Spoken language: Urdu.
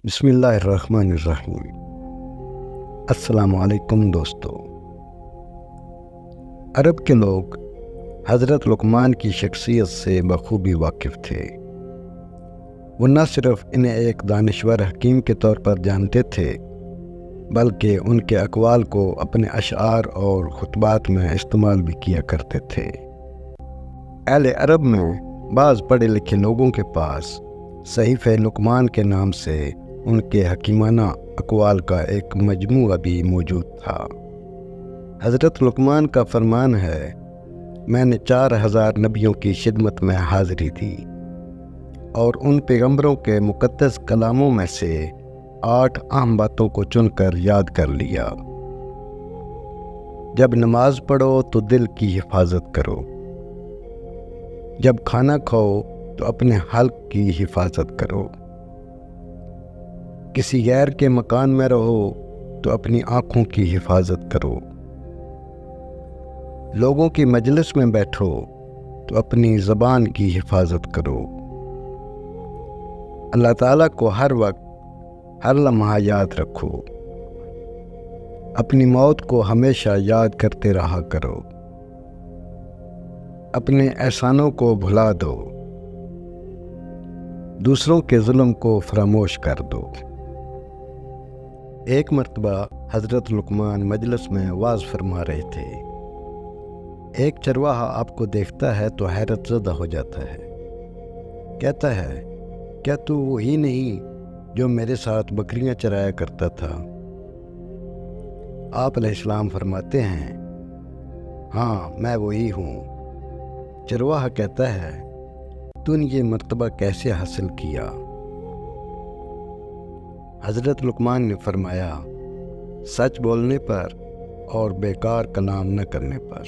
بسم اللہ الرحمن الرحیم۔ السلام علیکم دوستو۔ عرب کے لوگ حضرت لقمان کی شخصیت سے بخوبی واقف تھے۔ وہ نہ صرف انہیں ایک دانشور حکیم کے طور پر جانتے تھے بلکہ ان کے اقوال کو اپنے اشعار اور خطبات میں استعمال بھی کیا کرتے تھے۔ اہل عرب میں بعض پڑھے لکھے لوگوں کے پاس صحیفہ لقمان کے نام سے ان کے حکیمانہ اقوال کا ایک مجموعہ بھی موجود تھا۔ حضرت لقمان کا فرمان ہے، میں نے 4000 نبیوں کی خدمت میں حاضری دی اور ان پیغمبروں کے مقدس کلاموں میں سے 8 اہم باتوں کو چن کر یاد کر لیا۔ جب نماز پڑھو تو دل کی حفاظت کرو، جب کھانا کھاؤ تو اپنے حلق کی حفاظت کرو، کسی غیر کے مکان میں رہو تو اپنی آنکھوں کی حفاظت کرو، لوگوں کی مجلس میں بیٹھو تو اپنی زبان کی حفاظت کرو، اللہ تعالیٰ کو ہر وقت ہر لمحہ یاد رکھو، اپنی موت کو ہمیشہ یاد کرتے رہا کرو، اپنے احسانوں کو بھلا دو، دوسروں کے ظلم کو فراموش کر دو۔ ایک مرتبہ حضرت لقمان مجلس میں وعظ فرما رہے تھے۔ ایک چرواہا آپ کو دیکھتا ہے تو حیرت زدہ ہو جاتا ہے، کہتا ہے، کیا تو وہی نہیں جو میرے ساتھ بکریاں چرایا کرتا تھا؟ آپ علیہ السلام فرماتے ہیں، ہاں میں وہی ہوں۔ چرواہا کہتا ہے، تو نے یہ مرتبہ کیسے حاصل کیا؟ حضرت لقمان نے فرمایا، سچ بولنے پر اور بیکار کلام نہ کرنے پر۔